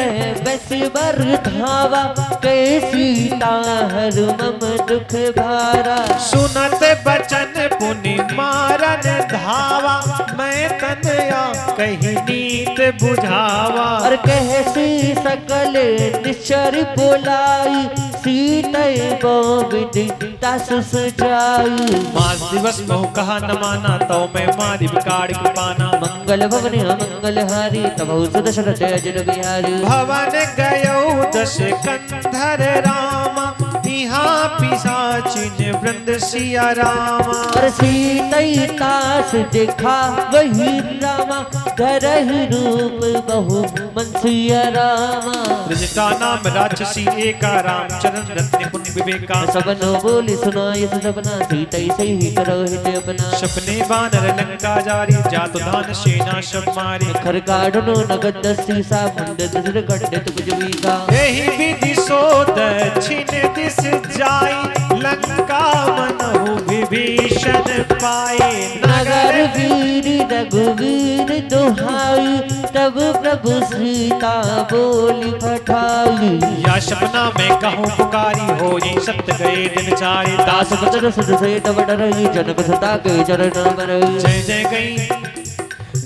बस बर धावा, कै सीता हर मम दुख भारा। सुनत बचन पुनि मारन धावा, मैं तनया कही नीत बुझावा। और कह सी सकल निश्चर बोलाई, सीतय गोविंद सुस जाई। मास दिवस मोह कहा न माना तो मैं मारी बिगाड़ के पाना। मंगल भवन मंगल हारी तब सुदशरथ अजर बिहारी। भवन गयो दश कंधर रामा यहाँ पिशाचिन वृंद सिया रामा। और सीतई तास देखा वही रामा धरहि रूप बहु मन सिया रामा। रजता नाम राक्षसी एका राम चरण रत्न पुण्य विवेका। सबनो बोली सुनाई सपना सीतई सही करो हित अपना। सपने वानर लंका जारी जातु धान सेना सब मारी। खर काढ़नो नगद दस्ती सा मुंड दुर खंडित कुछ वीसा। यही विधि सो दक्षिण दिस जाई लंका मनहु विभीषण पाए। नगर वीर रघुवीर दुहाई तब प्रभु सीता बोली पठाई। या सपना में कहूँ पुकारी हो ये सत्य गए दिन चारे। दास बदन सुध से तब डरई जनक सता के चरण मरई।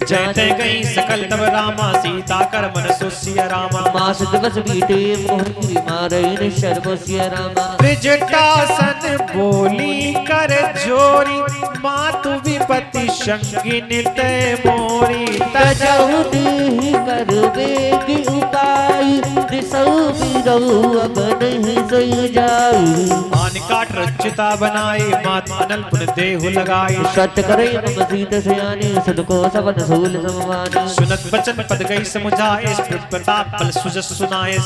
जय जय गई सकल तब रामा सीता कर मन सुसिया रामा। मास दिवस बीते मोहि मारई निशर बसिया रामा। त्रिजटासन बोली कर जोरी मातु विपति शंकिन तय मोरी। तजहु देहि कर वेग उपाय दिसौ बिरौ अब नहीं सही जाई। मान काट रचिता बनाए मात अनल पुन देहु लगाए। सत्य करे मम सीत सयानी सद को सवन सूल समवानी। सुनत बचन पद गई समुझाए प्रताप बल सुजस सुनाए।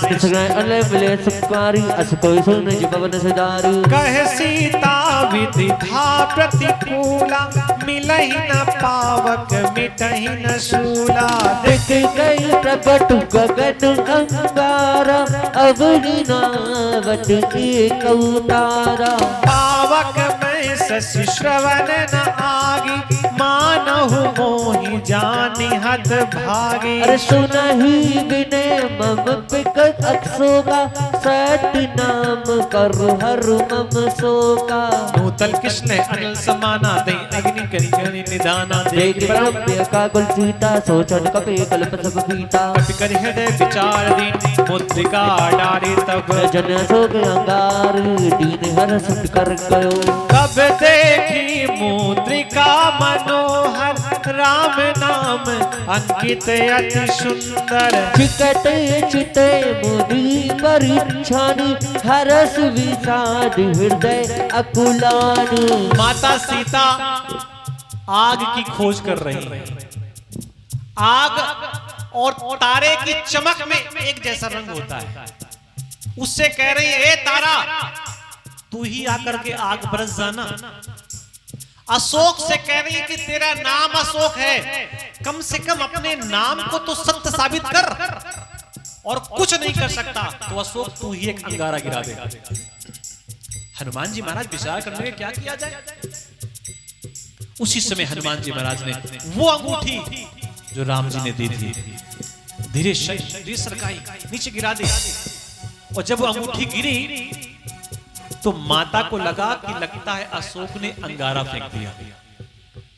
अले मिले सुकारी अस कोई सुन पवन सुधारू। कह सीता विधि था प्रतिकूला मिलहि न पावक मिटहि न शूला। देख गई प्रकट गगन अंगारा अवनि नावत एक अवतारा। पावक में शशि श्रवण न आगी मानहु मोहि जानि हत भागी। अरे सुनहि विनय मम बिकट अक्षोका सत नाम कर हर मम शोका। नूतल कृष्ण अनल समाना दई अग्नि करि निदाना। देख परम्य का कुल सीता सोचन कपे कल्प सब पीता। कपि करि हृदय विचार दीन मुद्रिका डारे तब। जन सोग अंगार दीन हर सुत कर गयो। कब देखी मुद्रिका मनोहर राम नाम अंकित अति सुंदर। चिकट चिते मुनि परिछानी हरस विषाद हृदय अकुलानी। माता सीता आग की खोज कर रही है। आग और तारे की चमक में एक जैसा रंग होता है। उससे कह रही है ए तारा तू ही आकर के आग बरस जाना। अशोक से कह रही है कि तेरा नाम अशोक है, कम से कम अपने नाम को तो सत्य साबित कर और कुछ नहीं कर सकता तो अशोक तू ही एक अंगारा गिरा दे। हनुमान जी महाराज विचार करने क्या किया जाए। उसी समय हनुमान जी महाराज ने वो अंगूठी जो राम जी ने दी थी धीरे सरकाई नीचे गिरा दी। और जब वो अंगूठी गिरी तो माता को लगा कि लगता है अशोक ने अंगारा फेंक दिया।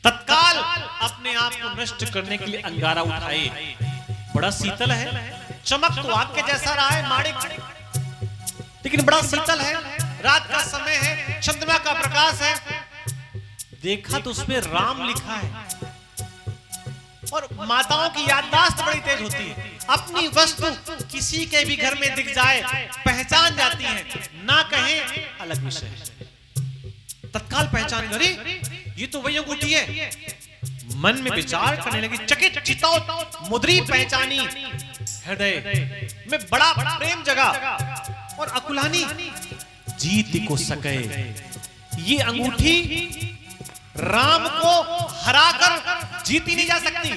तत्काल अपने आप को नष्ट करने के लिए अंगारा उठाए। बड़ा शीतल है, चमक तो आग के जैसा रहा है माणिक, लेकिन बड़ा शीतल है। रात का समय है, चंद्रमा का प्रकाश है। देखा तो उसमें राम लिखा है। और माताओं की याददाश्त बड़ी तेज होती है। अपनी वस्तु किसी के भी घर में दिख जाए पहचान जाती है, ना कहें अलग विषय। तत्काल पहचान करी ये तो वही अंगूठी है। मन में विचार करने लगी, चकित चितौत मुद्री पहचानी, हृदय में बड़ा प्रेम जगा और अकुलानी जीत को सके। ये अंगूठी राम को हराकर जीती नहीं जा सकती।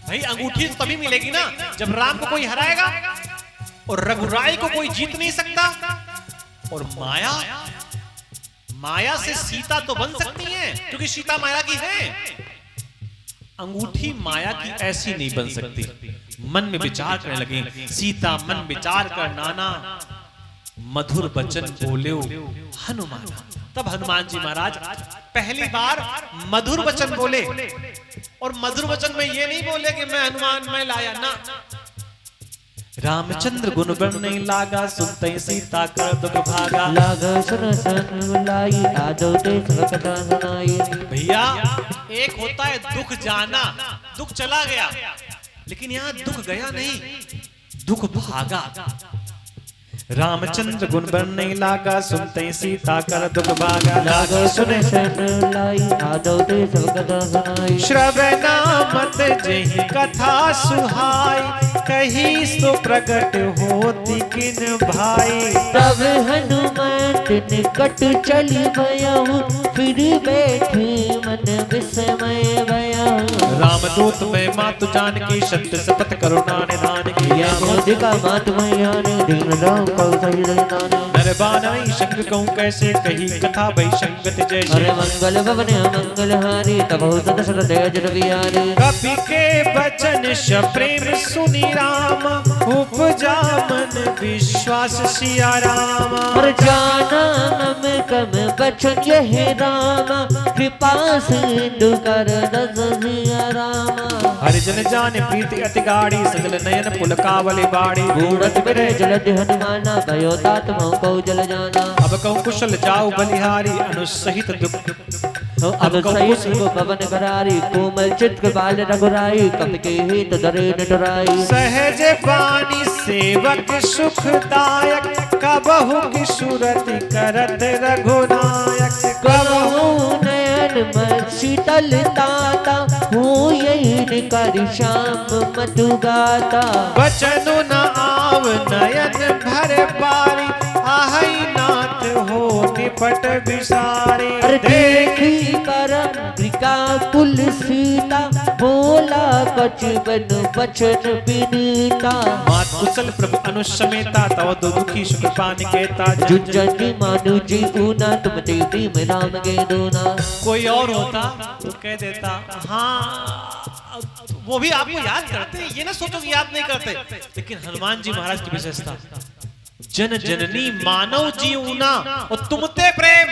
भाई अंगूठी तो तभी मिलेगी ना जब राम को कोई हराएगा, और रघुराई को कोई जीत नहीं सकता। और माया से सीता तो बन सकती है क्योंकि सीता माया की है। अंगूठी माया की ऐसी नहीं बन सकती। मन में विचार करने लगे। सीता मन विचार कर नाना मधुर वचन बोले हनुमान। तब हनुमान जी महाराज पहली बार मधुर वचन बोले। और मधुर वचन में ये नहीं बोले कि मैं हनुमान मैं लाया ना, रामचंद्र गुण बरने लागा, सुनते ही सीता कर दुख भागा। लागा सुन सन लाई, आदो ते सब कथा सुनाई। भैया एक होता है दुख जाना, दुख चला गया, लेकिन यहाँ दुख गया नहीं, दुख भागा। रामचंद्र गुण बरने लागा, सुनते ही सीता कर दुख भागा। लागा सुन सन लाई, आदो ते सब कथा सुनाई। श्रवणा मत जही कथा सुहाई, कहीं सो प्रकट होती किन भाई। तब हनुमत निकट चली भयहु, फिर बैठे मन विस्मय भयहु। रामदूत में मातु जानकी, सत्य शपथ करुणा निधान की। यह मोदिका मातु मैयान, दीन राम कौ सही दयान। नरबानाई शंख कहूँ कैसे, कही कथा भई संगत जैसे। अरे मंगल भवन मंगल हारी, तब सत सत तेज रवियारी। कपि के बचन स प्रेम सुनी राम, उपजा मन विश्वास सिया राम। और जाना मम कम बचन यह राम, कृपा सिंधु कर दस सिया राम। हरिजन जान प्रीति अति गाढ़ी, सजल नयन पुलकावली बाड़ी। बूढ़त बिरे जलधि हनुमाना, भयो तात मोह को जल जाना। अब कहूँ कुशल जाऊ बलिहारी, अनुसहित दुख। अब सही को पवन करारी, कोमल चित्त बाल रघुराई। कप के हित धरे नटराई। सहज बानी सेवक सुखदायक, कबहु की सुरति करत रघुनायक। कबहु नयन मत शीतल ताता, हो यही कर श्याम मधु गाता। बचनु न आव नयन भर पारी, आहई नाथ हो निपट विसारे। अरे देखी करम कृका कुल सीता, बोला बचपन बचन बिनीता। मात कुशल प्रभु अनुसमेता, तव दो दुखी सुख पान केता। जुजनी मानु जी ऊना, तुम देवी में राम के दूना। कोई और होता तो कह देता हाँ, वो भी आपको याद करते, ये ना सोचो कि याद नहीं करते। लेकिन हनुमान जी महाराज की विशेषता, जन जननी मानव जी ऊना, और तुमते प्रेम।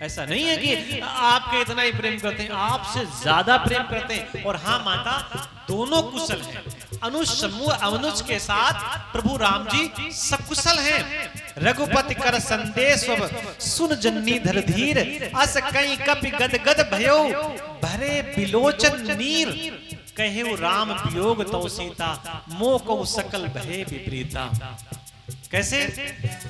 ऐसा नहीं है कि आपके इतना ही प्रेम करते हैं, आपसे ज्यादा प्रेम करते हैं। और हाँ माता, दोनों कुशल हैं। अनुज समूह अनुज के साथ प्रभु राम जी सकुशल हैं। रघुपति कर संदेश सुन जननी धर धीर, अस कहीं कपि गद गद भयो, भरे बिलोचन नीर। कहे राम वियोग तो सीता, मोह को सकल भय विपरीता। कैसे?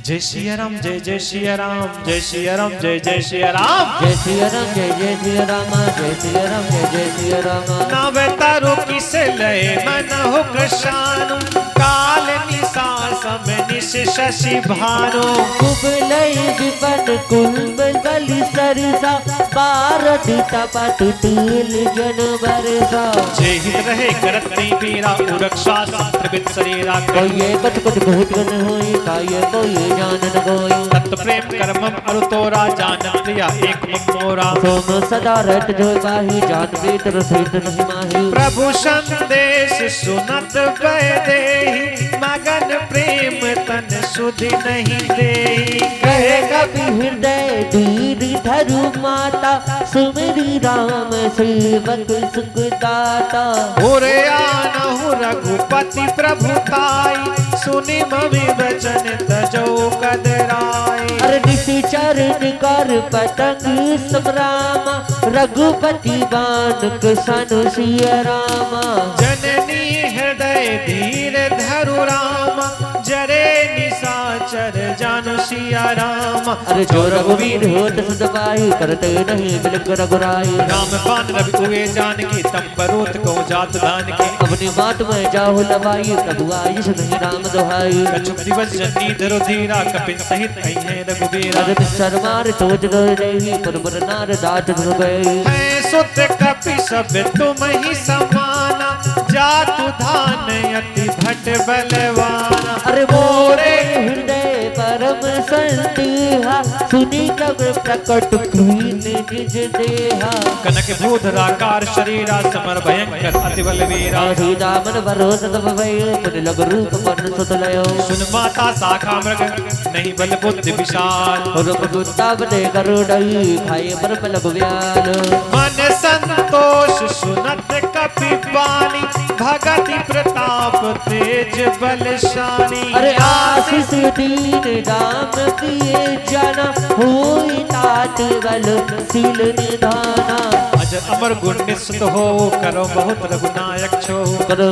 जय सिया राम जय जय सिया राम, जय सिया राम जय जय सिया राम। जय सिया राम जय जय सिया राम, जय सिया राम जय जय सिया राम। नावे तारो किस लय मन हो कृषानु, काल निशा सम निश शशि भानु। कुबलय विपन कुंभल बलि सरसा, बारद तपत तील जन बरसा। जय हित रहे करत नहीं पीरा, उरक्षा संप्रवित शरीरा। कोई कछ कछ बहुत गन होई, काये कोई जानन कोई। तत्व प्रेम कर्मम अरुतोरा, जान प्रिया एक मोरा। सोम सदा रहत जो काही, जान प्रीत रसित नहीं माही। प्रभु संदेश सुनत वैदेही, मगन प्रेम तन सुधि नहीं देही। कहे कपि हृदय धीर धरु माता, सुमिरी राम सेवक सुख दाता। उरे आनहु रघुपति प्रभु ताई, सुनि मवि वचन तजो कदराई। अरे निश्चर कर पतंग समरामा, रघुपति बानक सनु सिया रामा। जननी हृदय धीर धरु रामा, जरे निशाचर जानु सिया राम। अरे जो रघुवीर होत सदबाई, करते नहीं बिलक रघुराई। राम पान रवि हुए जानकी, तंबरोत को जात दान की। अपनी बात में जाहु लबाई, प्रभु आयुष नहीं राम दुहाई। कछुक दिवस जननी धरो धीरा, कपिन सहित आई है रघुबीरा। अरे बिस्तर मार तोज रही, पुरपुर नार दात धुर गई। है सुत कपि सब तुम ही समाना, जातु धान अति भट बलवाना। अरे मोरे हृदय परम संदेहा, सुनी कब प्रकट कीन निज देहा। कनक भूधराकार शरीरा, समर भयंकर अति बलवीरा। सीता मन भरोसा तब भयो, पुन लग रूप पन सुत लयो। सुन माता शाखा मृग, नहीं बल बुद्धि विशाल। रूप कुत्ता बने गरुड़ई, खाए पर पलक व्याल। मन संतोष सुनत कपि बानी, भगत प्रति प्रताप तेज बलशानी। अरे आशीष दीन राम किए जाना, हुई तात बल शील निधाना। अजर अमर गुण निस्त हो, करो बहुत रघुनायक छो। करो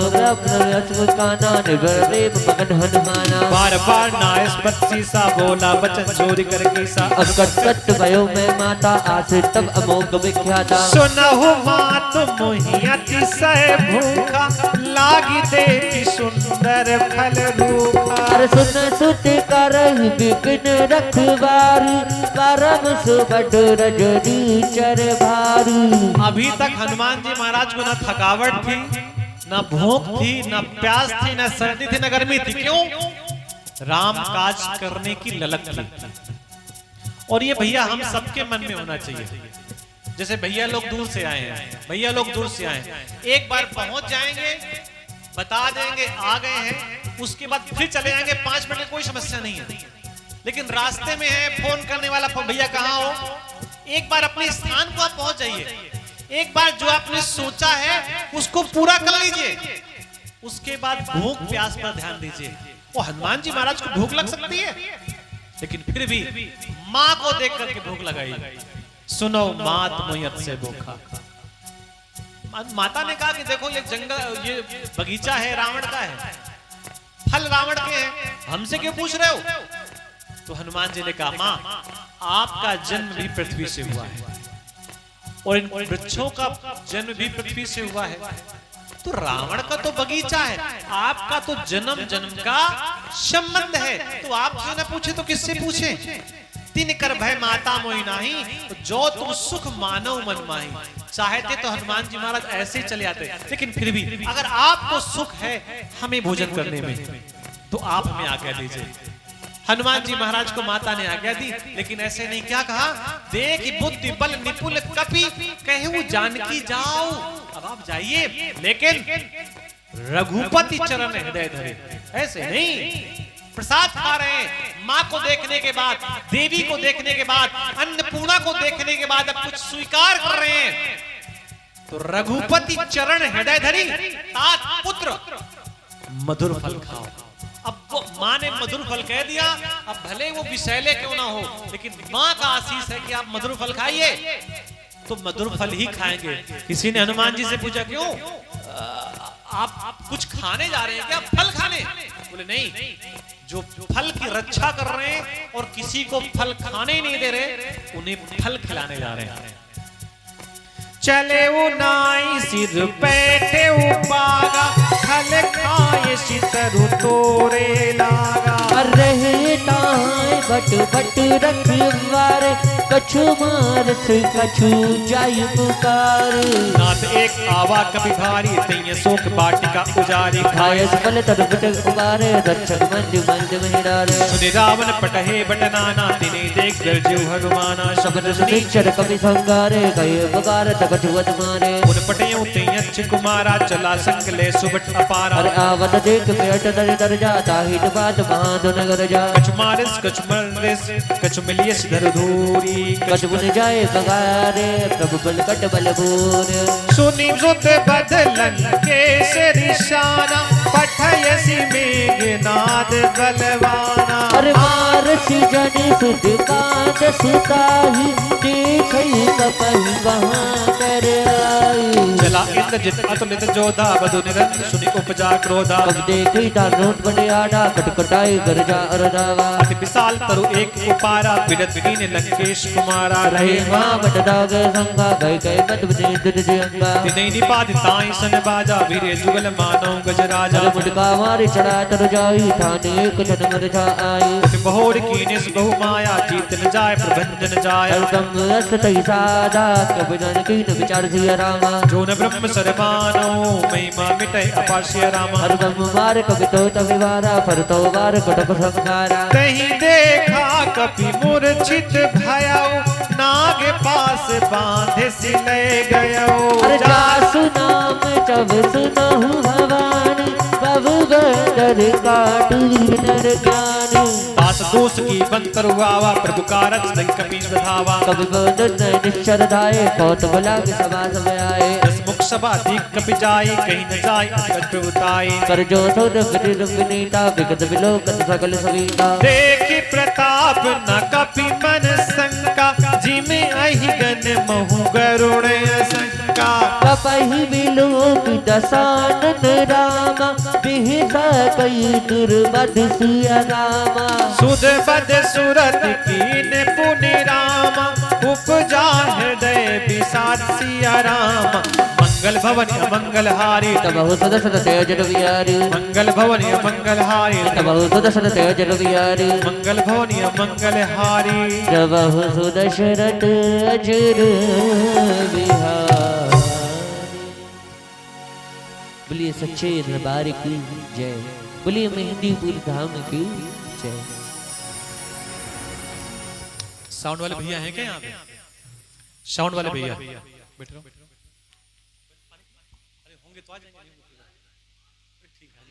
काना निबर देव मगन हनुमाना। बार बार नायस्पत सीसा, बोला बचन चोरी कर कीसा। अकट भयो में माता, आसे तब अमोघ विख्याता। सुनहु मात मोहि अतिशय भूखा, लागी देखि सुंदर फल रूखा। अरे सुन सुत करहि विपिन रखवारी, परम सुबड रजनी चर भारी। अभी तक हनुमान जी महाराज को न थकावट थी, न भूख थी, न प्यास थी, न सर्दी थी, न गर्मी थी। क्यों? राम काज करने की ललक थी। और ये भैया हम सबके मन में होना चाहिए। जैसे भैया लोग दूर से आए हैं, भैया लोग दूर से आए हैं, एक बार पहुंच जाएंगे, बता देंगे आ गए हैं, उसके बाद फिर चले जाएंगे 5 मिनट, कोई समस्या नहीं है। लेकिन रास्ते में है, फोन करने वाला भैया कहाँ हो, एक बार अपने स्थान को आप पहुंच जाइए। एक बार जो आपने सोचा है उसको पूरा कर लीजिए, उसके बाद भूख प्यास पर ध्यान दीजिए। वो हनुमान जी महाराज को भूख लग सकती है, लेकिन फिर भी माँ को देख करके भूख लगाई। सुनो मात मोयत से भूखा। माता ने कहा कि देखो ये जंगल, ये बगीचा है रावण का है, फल रावण के हैं, हमसे क्यों पूछ रहे हो? तो हनुमान जी ने कहा माँ, आपका जन्म भी पृथ्वी से हुआ है और इन वृक्षों का जन्म भी पृथ्वी से हुआ है, तो रावण का तो बगीचा है, आपका तो जन्म जन्म का संबंध है, तो आपसे न पूछे तो किससे पूछे? तीन कर भय माता मोहि नाही, जो तुम सुख मानव मन माही। चाहते तो हनुमान जी महाराज ऐसे ही चले आते, लेकिन फिर भी अगर आपको सुख है हमें भोजन करने में, तो आप हमें आज्ञा दीजिए। हनुमान जी महाराज को माता ने आज्ञा दी, लेकिन ऐसे नहीं, क्या कहा? देख बुद्धि बल निपुल कपि, कहूँ जानकी जाओ। अब आप जाइए, लेकिन रघुपति चरण हृदय धरे। ऐसे नहीं, प्रसाद खा रहे हैं, माँ को देखने के बाद, देवी को देखने के बाद, अन्नपूर्णा को देखने के बाद अब कुछ स्वीकार कर रहे हैं, तो रघुपति चरण हृदय धरी तात पुत्र मधुर फल खाओ। अब वो माँ ने मधुर फल कह दिया, अब भले वो विषैले क्यों ना हो, लेकिन माँ का आशीष है कि आप मधुर फल खाइए, तो मधुर फल ही खाएंगे। किसी ने हनुमान जी से पूछा क्यों आप कुछ खाने जा रहे हैं क्या, फल खाने? बोले नहीं, जो फल की रक्षा कर रहे हैं और किसी को फल खाने नहीं दे रहे, उन्हें फल खिलाने जा रहे हैं। चले वो नाई सिर बैठे बागा, फल खाए सितरु तोरे लागा। रहे ताए बट बट रखवार, कछु मारस कछु जाय पुकार। नाथ एक आवा कभी भारी, तैये शोक बाटिका उजारी। खायस बल तर बट उबारे, रक्षक मंज मंज महिरारे। सुने रावण पटहे बट नाना, तिने देख गरजु हनुमाना। शब्द सुनिश्चर कवि संगारे, गए बगार कछुवत मारे। उन पटयों तेयच्छ कुमारा, चला संकले सुबट अपारा। अरे आवत देख पेट दर दर जाता, हित बात महाधुन गर जा। कछु मारिस कछु मरिस, कछु मिलियस धर धूरी। कछु बुन जाए बगारे, प्रभु बल कट बल बोर। सुनी सुत बदलन के निशाना, पठयसी मेघनाद बलवाना। अरे मारसी जन सुत कांत सुताही, देखई कपहि कहाँ कर आई। चला इंद्रजित अतुलित जोधा, बधु निरंतर सुनि उपजा क्रोधा। कब देखी दानोट बने आड़ा, कटकटाई गरजा अरदावा। अति विशाल तरु एक उपारा, बिरत कीन लंकेश कुमारा। रहे मां बट दाग संगा, गए गए मत बने दुर्ज अंगा। तिनै निपाति ताई सन बाजा, वीरे जुगल मानव गजराजा। मुटका मारे चढ़ा तर जाई, ठाने एक जन मर जा आई। बहोर कीनिस बहु माया, जीत न जाय प्रबंधन जाय। हरदम अस्त तई सादा, कब जन कीन विचार सिया रामा। जो न ब्रह्म सरमानो, महिमा मिटै अपास्य रामा। हरदम मार कवि तो तविवारा, फर तो वार कटक संगारा। तही देखा कपि मूर्छित भयौ, नाग पास बांधे सिले गयो। अरे जासु नाम जब सुनहु भवानी, कब बंदर काटु नर ज्ञानी। दास दोष की बंतर हुआ, प्रभु कारज नहीं कपि धावा। कवि बंदर निश्चर धाये, कौतुक लाग सभा सब आए। दस मुख सबाधिक कपि जाई, कहीं न जाई अजगत उताई। कर जो सोद विनीता विगत विलोकन सकल सविता। देखी प्रताप न कपि मन शंका, जिमे अहि गण महु गरुड़ शंका। कपहि विलोक दशानन रामा, विहिता कई दुर्बद सिया रामा। सुध बद सुरत कीन पुनि रामा, उपजा हृदय विषाद सिया रामा। मंगल भवन अमंगल हारी, तबहु सुदर्शन तेज रवियारी। मंगल भवन अमंगल हारी, तबहु सुदर्शन तेज रवियारी। मंगल भवन अमंगल हारी। तबहु सुदर्शन तेज रवियारी। बोलिए सच्चे दरबार की जय, बोलिए मेहंदीपुर धाम की जय। साउंड वाले भैया हैं क्या यहाँ पे? साउंड वाले भैया बैठ रहो। अरे होंगे तो आ जाएंगे। ठीक है,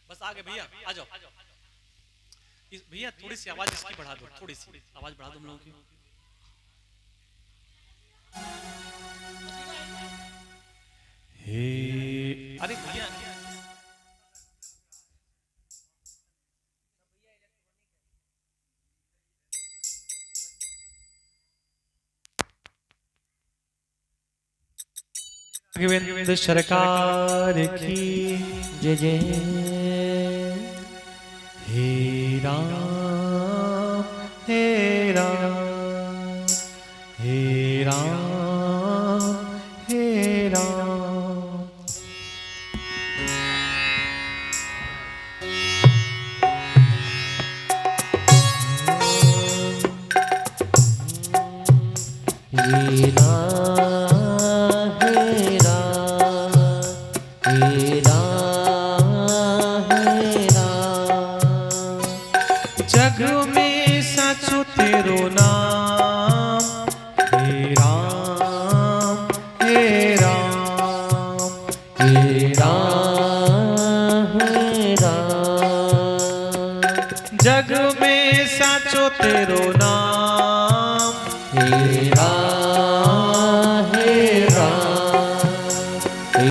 बस आगे भैया आ जाओ। भैया थोड़ी सी आवाज इसकी बढ़ा दो, थोड़ी सी आवाज बढ़ा दो हम लोगों की। हे अरे भैया गोविंद सरकार की जय जय। हे राम हे